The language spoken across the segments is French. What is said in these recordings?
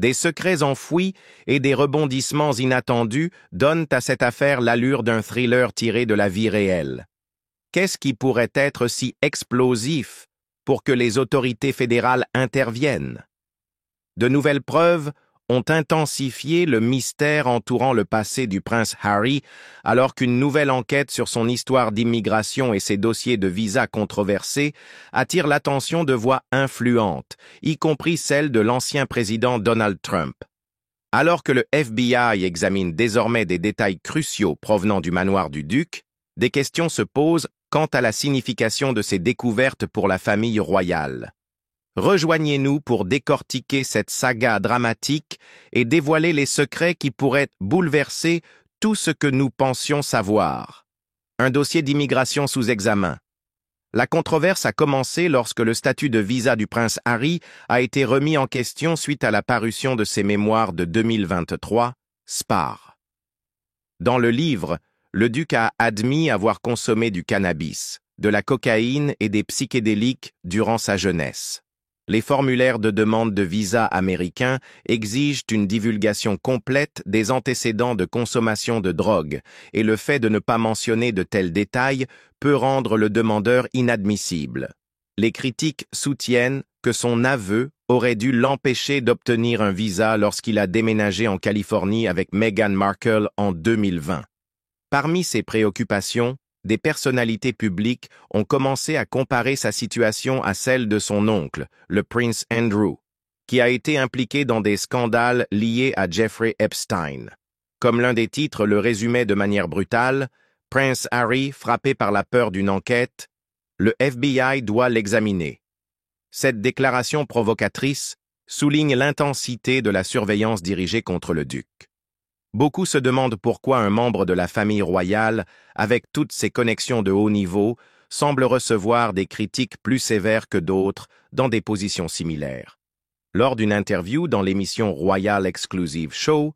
Des secrets enfouis et des rebondissements inattendus donnent à cette affaire l'allure d'un thriller tiré de la vie réelle. Qu'est-ce qui pourrait être si explosif pour que les autorités fédérales interviennent? De nouvelles preuves ont intensifié le mystère entourant le passé du prince Harry, alors qu'une nouvelle enquête sur son histoire d'immigration et ses dossiers de visa controversés attire l'attention de voix influentes, y compris celle de l'ancien président Donald Trump. Alors que le FBI examine désormais des détails cruciaux provenant du manoir du duc, des questions se posent quant à la signification de ces découvertes pour la famille royale. Rejoignez-nous pour décortiquer cette saga dramatique et dévoiler les secrets qui pourraient bouleverser tout ce que nous pensions savoir. Un dossier d'immigration sous examen. La controverse a commencé lorsque le statut de visa du prince Harry a été remis en question suite à la parution de ses mémoires de 2023, Spar. Dans le livre, le duc a admis avoir consommé du cannabis, de la cocaïne et des psychédéliques durant sa jeunesse. Les formulaires de demande de visa américains exigent une divulgation complète des antécédents de consommation de drogue, et le fait de ne pas mentionner de tels détails peut rendre le demandeur inadmissible. Les critiques soutiennent que son aveu aurait dû l'empêcher d'obtenir un visa lorsqu'il a déménagé en Californie avec Meghan Markle en 2020. Parmi ses préoccupations, des personnalités publiques ont commencé à comparer sa situation à celle de son oncle, le prince Andrew, qui a été impliqué dans des scandales liés à Jeffrey Epstein. Comme l'un des titres le résumait de manière brutale, Prince Harry, frappé par la peur d'une enquête, le FBI doit l'examiner. Cette déclaration provocatrice souligne l'intensité de la surveillance dirigée contre le duc. Beaucoup se demandent pourquoi un membre de la famille royale, avec toutes ses connexions de haut niveau, semble recevoir des critiques plus sévères que d'autres dans des positions similaires. Lors d'une interview dans l'émission Royal Exclusive Show,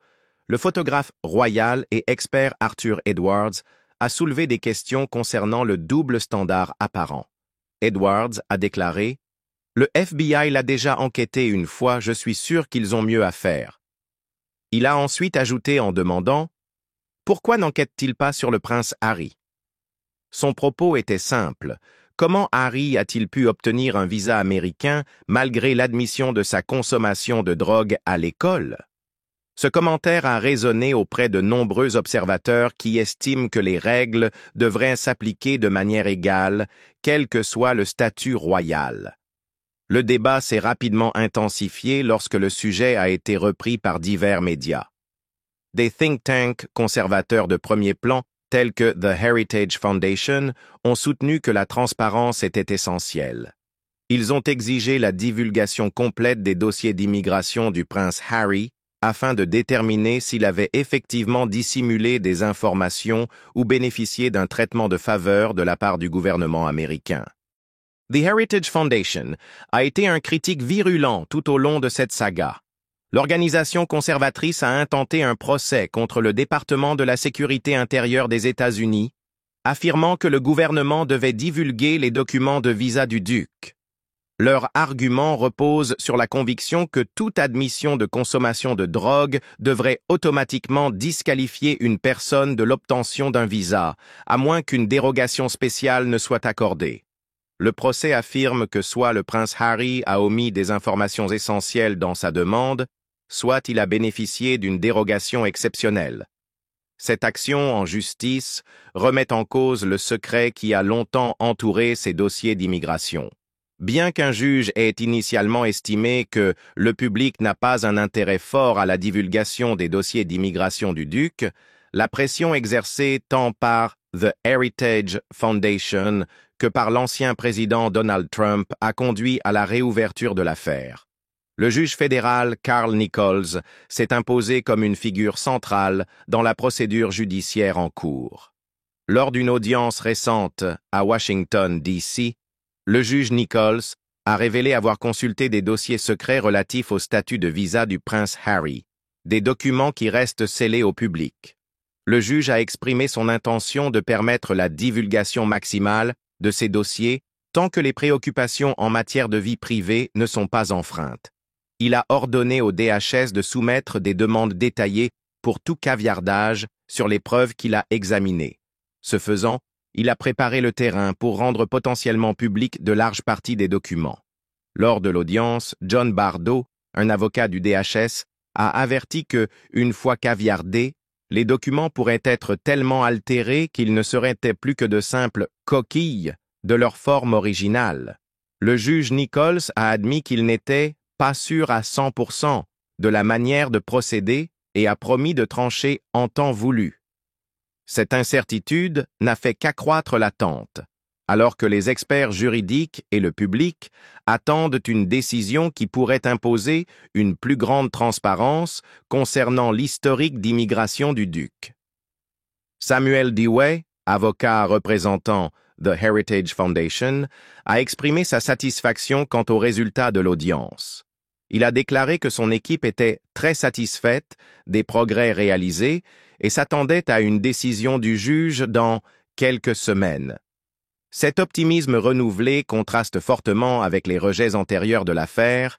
le photographe royal et expert Arthur Edwards a soulevé des questions concernant le double standard apparent. Edwards a déclaré « Le FBI l'a déjà enquêté une fois, je suis sûr qu'ils ont mieux à faire. » Il a ensuite ajouté en demandant « Pourquoi n'enquête-t-il pas sur le prince Harry ?» Son propos était simple. Comment Harry a-t-il pu obtenir un visa américain malgré l'admission de sa consommation de drogue à l'école? Ce commentaire a résonné auprès de nombreux observateurs qui estiment que les règles devraient s'appliquer de manière égale, quel que soit le statut royal. Le débat s'est rapidement intensifié lorsque le sujet a été repris par divers médias. Des think tanks conservateurs de premier plan, tels que The Heritage Foundation, ont soutenu que la transparence était essentielle. Ils ont exigé la divulgation complète des dossiers d'immigration du prince Harry afin de déterminer s'il avait effectivement dissimulé des informations ou bénéficié d'un traitement de faveur de la part du gouvernement américain. The Heritage Foundation a été un critique virulent tout au long de cette saga. L'organisation conservatrice a intenté un procès contre le département de la sécurité intérieure des États-Unis, affirmant que le gouvernement devait divulguer les documents de visa du duc. Leur argument repose sur la conviction que toute admission de consommation de drogue devrait automatiquement disqualifier une personne de l'obtention d'un visa, à moins qu'une dérogation spéciale ne soit accordée. Le procès affirme que soit le prince Harry a omis des informations essentielles dans sa demande, soit il a bénéficié d'une dérogation exceptionnelle. Cette action en justice remet en cause le secret qui a longtemps entouré ces dossiers d'immigration. Bien qu'un juge ait initialement estimé que le public n'a pas un intérêt fort à la divulgation des dossiers d'immigration du duc, la pression exercée tant par The Heritage Foundation que par l'ancien président Donald Trump a conduit à la réouverture de l'affaire. Le juge fédéral Carl Nichols s'est imposé comme une figure centrale dans la procédure judiciaire en cours. Lors d'une audience récente à Washington, D.C., le juge Nichols a révélé avoir consulté des dossiers secrets relatifs au statut de visa du prince Harry, des documents qui restent scellés au public. Le juge a exprimé son intention de permettre la divulgation maximale de ces dossiers tant que les préoccupations en matière de vie privée ne sont pas enfreintes. il a ordonné au DHS de soumettre des demandes détaillées pour tout caviardage sur les preuves qu'il a examinées. Ce faisant, il a préparé le terrain pour rendre potentiellement public de larges parties des documents. Lors de l'audience, John Bardo, un avocat du DHS, a averti que, une fois caviardés, les documents pourraient être tellement altérés qu'ils ne seraient plus que de simples coquilles de leur forme originale. Le juge Nichols a admis qu'il n'était pas sûr à 100% de la manière de procéder et a promis de trancher en temps voulu. Cette incertitude n'a fait qu'accroître l'attente, alors que les experts juridiques et le public attendent une décision qui pourrait imposer une plus grande transparence concernant l'historique d'immigration du duc. Samuel Dewey, avocat représentant The Heritage Foundation, a exprimé sa satisfaction quant aux résultats de l'audience. Il a déclaré que son équipe était très satisfaite des progrès réalisés et s'attendait à une décision du juge dans quelques semaines. Cet optimisme renouvelé contraste fortement avec les rejets antérieurs de l'affaire,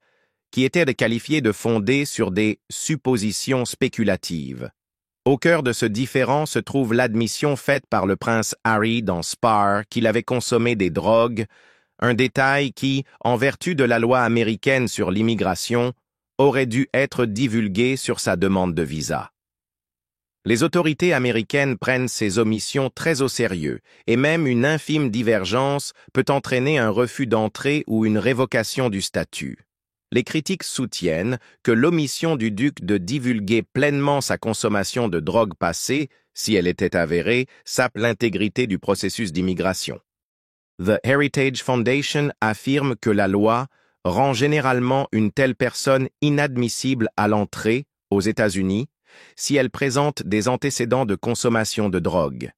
qui étaient qualifiés de fondés sur des suppositions spéculatives. Au cœur de ce différend se trouve l'admission faite par le prince Harry dans Spar qu'il avait consommé des drogues, un détail qui, en vertu de la loi américaine sur l'immigration, aurait dû être divulgué sur sa demande de visa. Les autorités américaines prennent ces omissions très au sérieux, et même une infime divergence peut entraîner un refus d'entrée ou une révocation du statut. Les critiques soutiennent que l'omission du duc de divulguer pleinement sa consommation de drogue passée, si elle était avérée, sape l'intégrité du processus d'immigration. The Heritage Foundation affirme que la loi rend généralement une telle personne inadmissible à l'entrée aux États-Unis si elle présente des antécédents de consommation de drogue.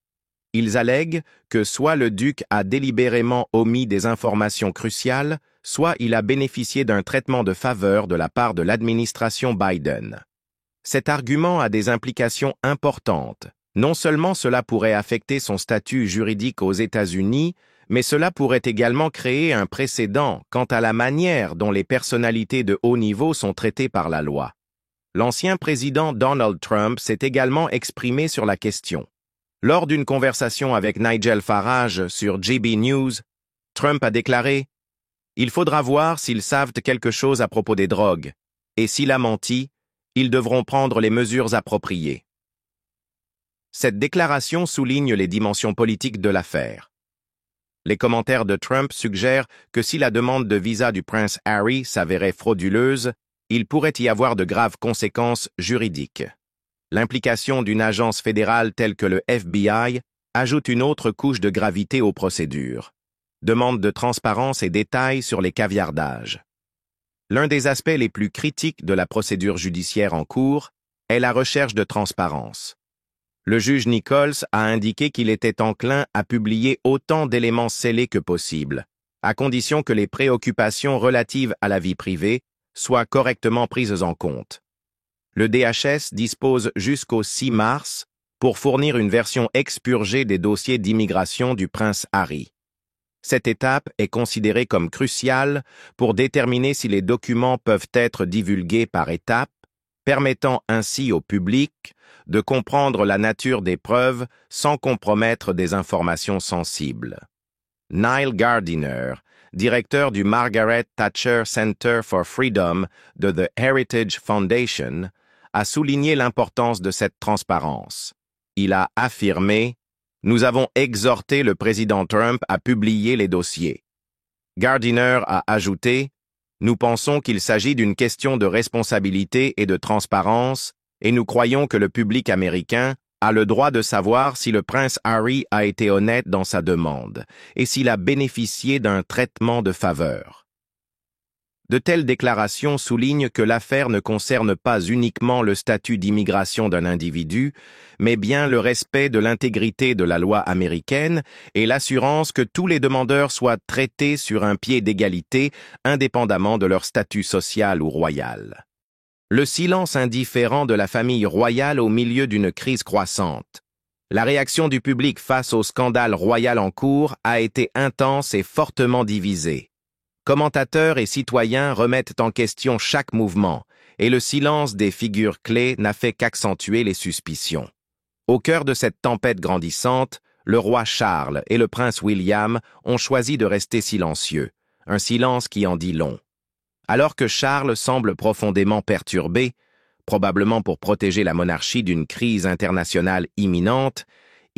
Ils allèguent que soit le duc a délibérément omis des informations cruciales, soit il a bénéficié d'un traitement de faveur de la part de l'administration Biden. Cet argument a des implications importantes. Non seulement cela pourrait affecter son statut juridique aux États-Unis, mais cela pourrait également créer un précédent quant à la manière dont les personnalités de haut niveau sont traitées par la loi. L'ancien président Donald Trump s'est également exprimé sur la question. Lors d'une conversation avec Nigel Farage sur GB News, Trump a déclaré « Il faudra voir s'ils savent quelque chose à propos des drogues, et s'il a menti, ils devront prendre les mesures appropriées. » Cette déclaration souligne les dimensions politiques de l'affaire. Les commentaires de Trump suggèrent que si la demande de visa du prince Harry s'avérait frauduleuse, il pourrait y avoir de graves conséquences juridiques. L'implication d'une agence fédérale telle que le FBI ajoute une autre couche de gravité aux procédures. Demande de transparence et détails sur les caviardages. L'un des aspects les plus critiques de la procédure judiciaire en cours est la recherche de transparence. Le juge Nichols a indiqué qu'il était enclin à publier autant d'éléments scellés que possible, à condition que les préoccupations relatives à la vie privée soient correctement prises en compte. Le DHS dispose jusqu'au 6 mars pour fournir une version expurgée des dossiers d'immigration du prince Harry. Cette étape est considérée comme cruciale pour déterminer si les documents peuvent être divulgués par étapes, permettant ainsi au public de comprendre la nature des preuves sans compromettre des informations sensibles. Niall Gardiner, directeur du Margaret Thatcher Center for Freedom de The Heritage Foundation, a souligné l'importance de cette transparence. Il a affirmé « Nous avons exhorté le président Trump à publier les dossiers. » Gardiner a ajouté « Nous pensons qu'il s'agit d'une question de responsabilité et de transparence, et nous croyons que le public américain a le droit de savoir si le prince Harry a été honnête dans sa demande et s'il a bénéficié d'un traitement de faveur. » De telles déclarations soulignent que l'affaire ne concerne pas uniquement le statut d'immigration d'un individu, mais bien le respect de l'intégrité de la loi américaine et l'assurance que tous les demandeurs soient traités sur un pied d'égalité, indépendamment de leur statut social ou royal. Le silence indifférent de la famille royale au milieu d'une crise croissante. La réaction du public face au scandale royal en cours a été intense et fortement divisée. Commentateurs et citoyens remettent en question chaque mouvement, et le silence des figures clés n'a fait qu'accentuer les suspicions. Au cœur de cette tempête grandissante, le roi Charles et le prince William ont choisi de rester silencieux, un silence qui en dit long. Alors que Charles semble profondément perturbé, probablement pour protéger la monarchie d'une crise internationale imminente,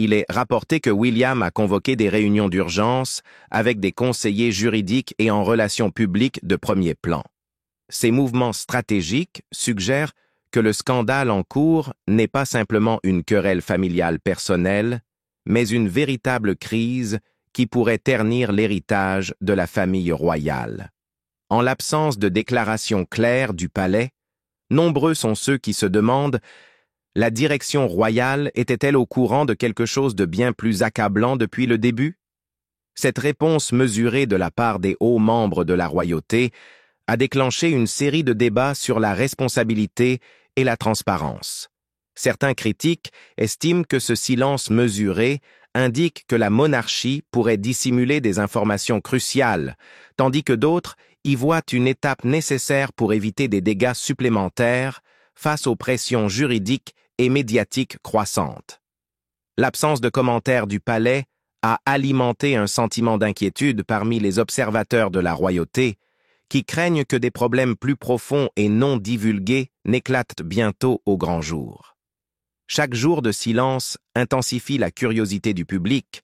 il est rapporté que William a convoqué des réunions d'urgence avec des conseillers juridiques et en relations publiques de premier plan. Ces mouvements stratégiques suggèrent que le scandale en cours n'est pas simplement une querelle familiale personnelle, mais une véritable crise qui pourrait ternir l'héritage de la famille royale. En l'absence de déclaration claire du palais, nombreux sont ceux qui se demandent: la direction royale était-elle au courant de quelque chose de bien plus accablant depuis le début? Cette réponse mesurée de la part des hauts membres de la royauté a déclenché une série de débats sur la responsabilité et la transparence. Certains critiques estiment que ce silence mesuré indique que la monarchie pourrait dissimuler des informations cruciales, tandis que d'autres y voient une étape nécessaire pour éviter des dégâts supplémentaires face aux pressions juridiques et médiatiques croissantes. L'absence de commentaires du palais a alimenté un sentiment d'inquiétude parmi les observateurs de la royauté, qui craignent que des problèmes plus profonds et non divulgués n'éclatent bientôt au grand jour. Chaque jour de silence intensifie la curiosité du public,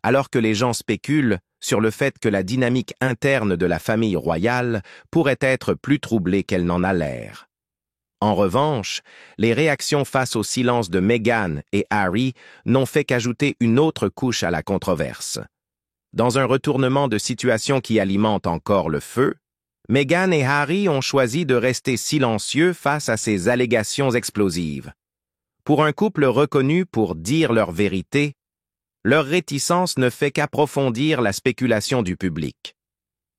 alors que les gens spéculent sur le fait que la dynamique interne de la famille royale pourrait être plus troublée qu'elle n'en a l'air. En revanche, les réactions face au silence de Meghan et Harry n'ont fait qu'ajouter une autre couche à la controverse. Dans un retournement de situation qui alimente encore le feu, Meghan et Harry ont choisi de rester silencieux face à ces allégations explosives. Pour un couple reconnu pour dire leur vérité, leur réticence ne fait qu'approfondir la spéculation du public.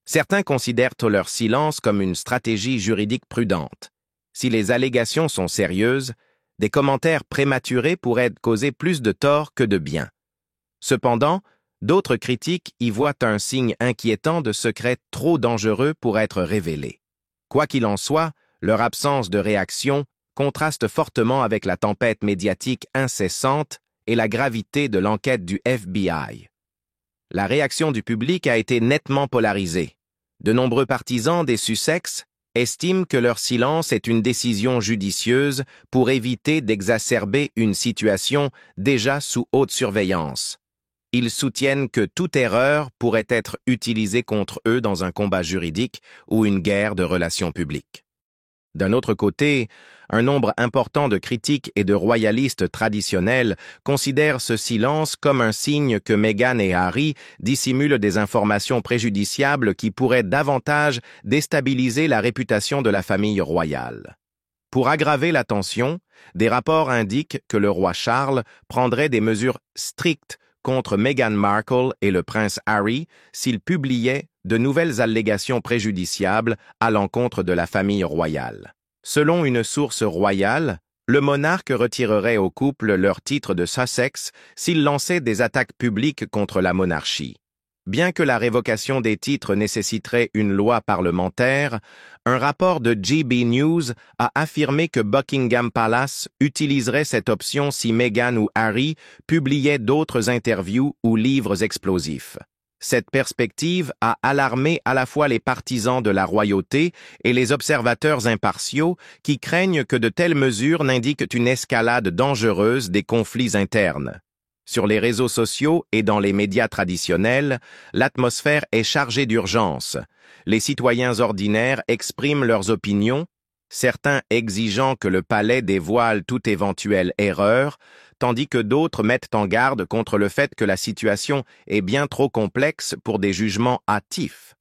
Certains considèrent leur silence comme une stratégie juridique prudente. Si les allégations sont sérieuses, des commentaires prématurés pourraient causer plus de tort que de bien. Cependant, d'autres critiques y voient un signe inquiétant de secrets trop dangereux pour être révélés. Quoi qu'il en soit, leur absence de réaction contraste fortement avec la tempête médiatique incessante et la gravité de l'enquête du FBI. La réaction du public a été nettement polarisée. De nombreux partisans des Sussex estiment que leur silence est une décision judicieuse pour éviter d'exacerber une situation déjà sous haute surveillance. Ils soutiennent que toute erreur pourrait être utilisée contre eux dans un combat juridique ou une guerre de relations publiques. D'un autre côté, un nombre important de critiques et de royalistes traditionnels considèrent ce silence comme un signe que Meghan et Harry dissimulent des informations préjudiciables qui pourraient davantage déstabiliser la réputation de la famille royale. Pour aggraver la tension, des rapports indiquent que le roi Charles prendrait des mesures strictes contre Meghan Markle et le prince Harry s'ils publiaient de nouvelles allégations préjudiciables à l'encontre de la famille royale. Selon une source royale, le monarque retirerait au couple leur titre de Sussex s'il lançait des attaques publiques contre la monarchie. Bien que la révocation des titres nécessiterait une loi parlementaire, un rapport de GB News a affirmé que Buckingham Palace utiliserait cette option si Meghan ou Harry publiaient d'autres interviews ou livres explosifs. Cette perspective a alarmé à la fois les partisans de la royauté et les observateurs impartiaux qui craignent que de telles mesures n'indiquent une escalade dangereuse des conflits internes. Sur les réseaux sociaux et dans les médias traditionnels, l'atmosphère est chargée d'urgence. Les citoyens ordinaires expriment leurs opinions, certains exigeant que le palais dévoile toute éventuelle erreur, tandis que d'autres mettent en garde contre le fait que la situation est bien trop complexe pour des jugements hâtifs.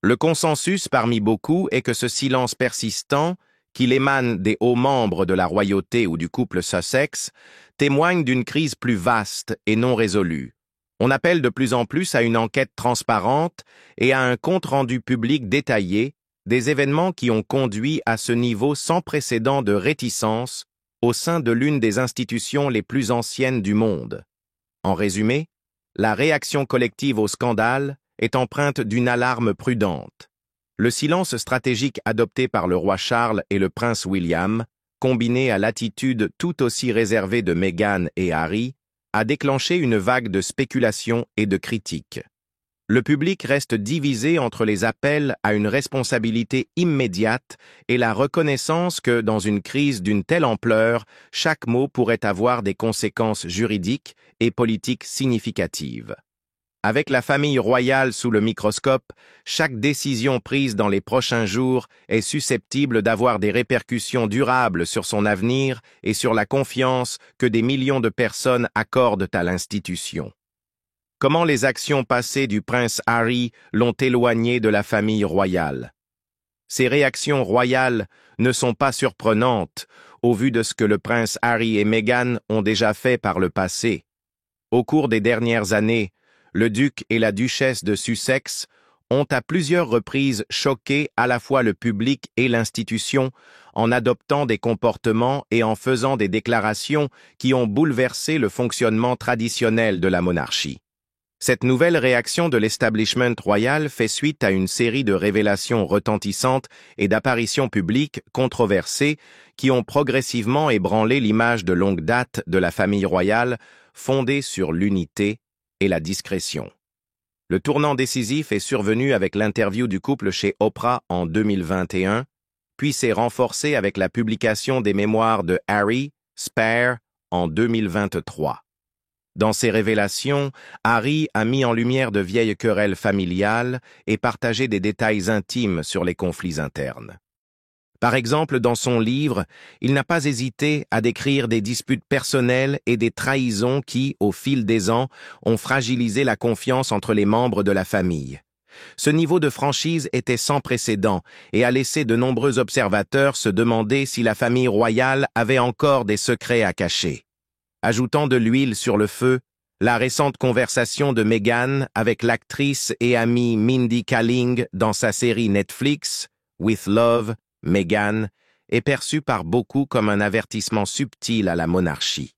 Le consensus parmi beaucoup est que ce silence persistant, qu'il émane des hauts membres de la royauté ou du couple Sussex, témoigne d'une crise plus vaste et non résolue. On appelle de plus en plus à une enquête transparente et à un compte-rendu public détaillé des événements qui ont conduit à ce niveau sans précédent de réticence au sein de l'une des institutions les plus anciennes du monde. En résumé, la réaction collective au scandale est empreinte d'une alarme prudente. Le silence stratégique adopté par le roi Charles et le prince William, combiné à l'attitude tout aussi réservée de Meghan et Harry, a déclenché une vague de spéculation et de critiques. Le public reste divisé entre les appels à une responsabilité immédiate et la reconnaissance que, dans une crise d'une telle ampleur, chaque mot pourrait avoir des conséquences juridiques et politiques significatives. Avec la famille royale sous le microscope, chaque décision prise dans les prochains jours est susceptible d'avoir des répercussions durables sur son avenir et sur la confiance que des millions de personnes accordent à l'institution. Comment les actions passées du prince Harry l'ont éloigné de la famille royale? Ces réactions royales ne sont pas surprenantes au vu de ce que le prince Harry et Meghan ont déjà fait par le passé. Au cours des dernières années, le duc et la duchesse de Sussex ont à plusieurs reprises choqué à la fois le public et l'institution en adoptant des comportements et en faisant des déclarations qui ont bouleversé le fonctionnement traditionnel de la monarchie. Cette nouvelle réaction de l'establishment royal fait suite à une série de révélations retentissantes et d'apparitions publiques controversées qui ont progressivement ébranlé l'image de longue date de la famille royale fondée sur l'unité et la discrétion. Le tournant décisif est survenu avec l'interview du couple chez Oprah en 2021, puis s'est renforcé avec la publication des mémoires de Harry, Spare, en 2023. Dans ces révélations, Harry a mis en lumière de vieilles querelles familiales et partagé des détails intimes sur les conflits internes. Par exemple, dans son livre, il n'a pas hésité à décrire des disputes personnelles et des trahisons qui, au fil des ans, ont fragilisé la confiance entre les membres de la famille. Ce niveau de franchise était sans précédent et a laissé de nombreux observateurs se demander si la famille royale avait encore des secrets à cacher. Ajoutant de l'huile sur le feu, la récente conversation de Meghan avec l'actrice et amie Mindy Kaling dans sa série Netflix, With Love, Meghan, est perçue par beaucoup comme un avertissement subtil à la monarchie.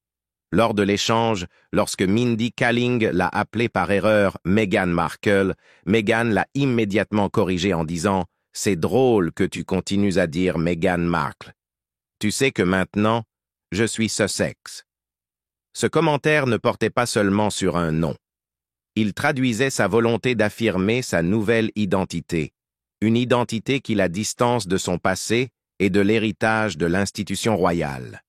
Lors de l'échange, lorsque Mindy Kaling l'a appelée par erreur Meghan Markle, Meghan l'a immédiatement corrigée en disant « C'est drôle que tu continues à dire Meghan Markle. Tu sais que maintenant, je suis Sussex. » Ce commentaire ne portait pas seulement sur un nom. Il traduisait sa volonté d'affirmer sa nouvelle identité, une identité qui la distance de son passé et de l'héritage de l'institution royale.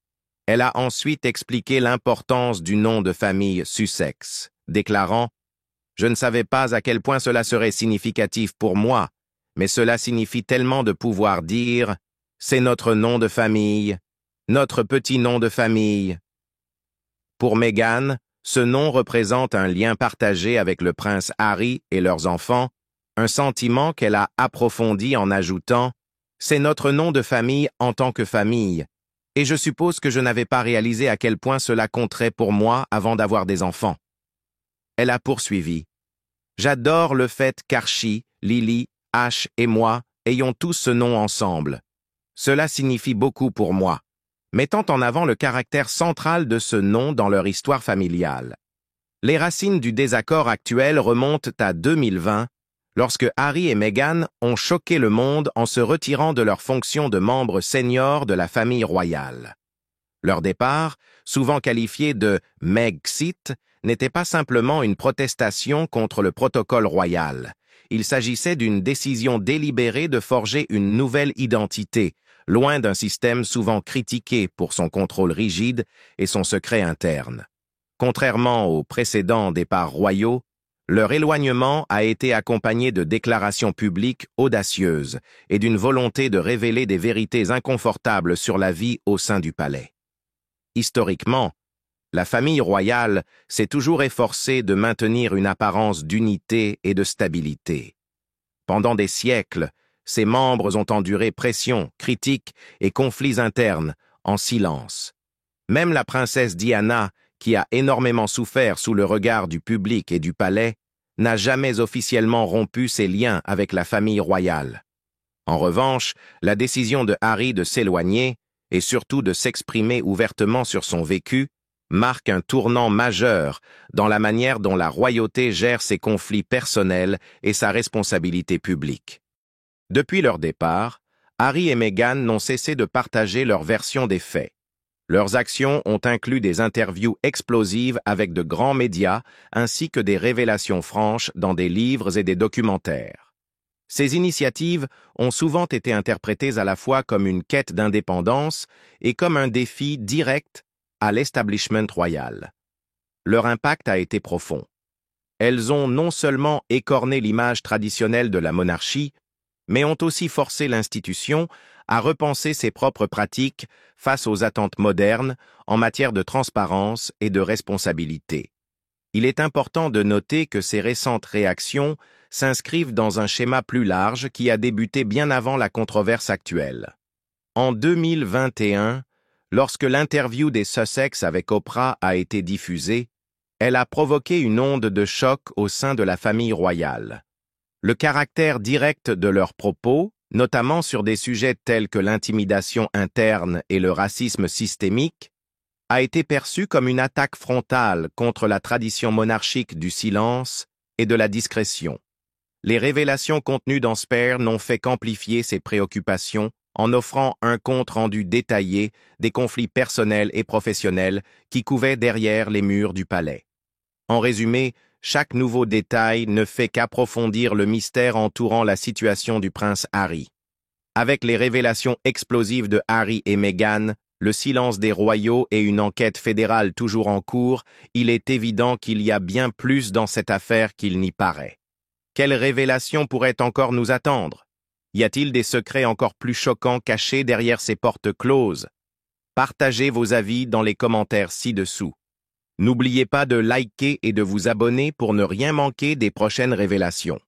Elle a ensuite expliqué l'importance du nom de famille Sussex, déclarant « Je ne savais pas à quel point cela serait significatif pour moi, mais cela signifie tellement de pouvoir dire « C'est notre nom de famille, notre petit nom de famille ». Pour Meghan, ce nom représente un lien partagé avec le prince Harry et leurs enfants, un sentiment qu'elle a approfondi en ajoutant « C'est notre nom de famille en tant que famille, et je suppose que je n'avais pas réalisé à quel point cela compterait pour moi avant d'avoir des enfants. » Elle a poursuivi « J'adore le fait qu'Archie, Lily, Ash et moi ayons tous ce nom ensemble. Cela signifie beaucoup pour moi, mettant en avant le caractère central de ce nom dans leur histoire familiale. Les racines du désaccord actuel remontent à 2020, lorsque Harry et Meghan ont choqué le monde en se retirant de leur fonction de membres seniors de la famille royale. Leur départ, souvent qualifié de « Megxit », n'était pas simplement une protestation contre le protocole royal. Il s'agissait d'une décision délibérée de forger une nouvelle identité, loin d'un système souvent critiqué pour son contrôle rigide et son secret interne. Contrairement aux précédents départs royaux, leur éloignement a été accompagné de déclarations publiques audacieuses et d'une volonté de révéler des vérités inconfortables sur la vie au sein du palais. Historiquement, la famille royale s'est toujours efforcée de maintenir une apparence d'unité et de stabilité. Pendant des siècles, ses membres ont enduré pressions, critiques et conflits internes en silence. Même la princesse Diana, qui a énormément souffert sous le regard du public et du palais, n'a jamais officiellement rompu ses liens avec la famille royale. En revanche, la décision de Harry de s'éloigner, et surtout de s'exprimer ouvertement sur son vécu, marque un tournant majeur dans la manière dont la royauté gère ses conflits personnels et sa responsabilité publique. Depuis leur départ, Harry et Meghan n'ont cessé de partager leur version des faits. Leurs actions ont inclus des interviews explosives avec de grands médias ainsi que des révélations franches dans des livres et des documentaires. Ces initiatives ont souvent été interprétées à la fois comme une quête d'indépendance et comme un défi direct à l'establishment royal. Leur impact a été profond. Elles ont non seulement écorné l'image traditionnelle de la monarchie, mais ont aussi forcé l'institution à repenser ses propres pratiques face aux attentes modernes en matière de transparence et de responsabilité. Il est important de noter que ces récentes réactions s'inscrivent dans un schéma plus large qui a débuté bien avant la controverse actuelle. En 2021, lorsque l'interview des Sussex avec Oprah a été diffusée, elle a provoqué une onde de choc au sein de la famille royale. Le caractère direct de leurs propos, notamment sur des sujets tels que l'intimidation interne et le racisme systémique, a été perçu comme une attaque frontale contre la tradition monarchique du silence et de la discrétion. Les révélations contenues dans Spare n'ont fait qu'amplifier ces préoccupations en offrant un compte-rendu détaillé des conflits personnels et professionnels qui couvaient derrière les murs du palais. En résumé, chaque nouveau détail ne fait qu'approfondir le mystère entourant la situation du prince Harry. Avec les révélations explosives de Harry et Meghan, le silence des royaux et une enquête fédérale toujours en cours, il est évident qu'il y a bien plus dans cette affaire qu'il n'y paraît. Quelles révélations pourraient encore nous attendre? Y a-t-il des secrets encore plus choquants cachés derrière ces portes closes? Partagez vos avis dans les commentaires ci-dessous. N'oubliez pas de liker et de vous abonner pour ne rien manquer des prochaines révélations.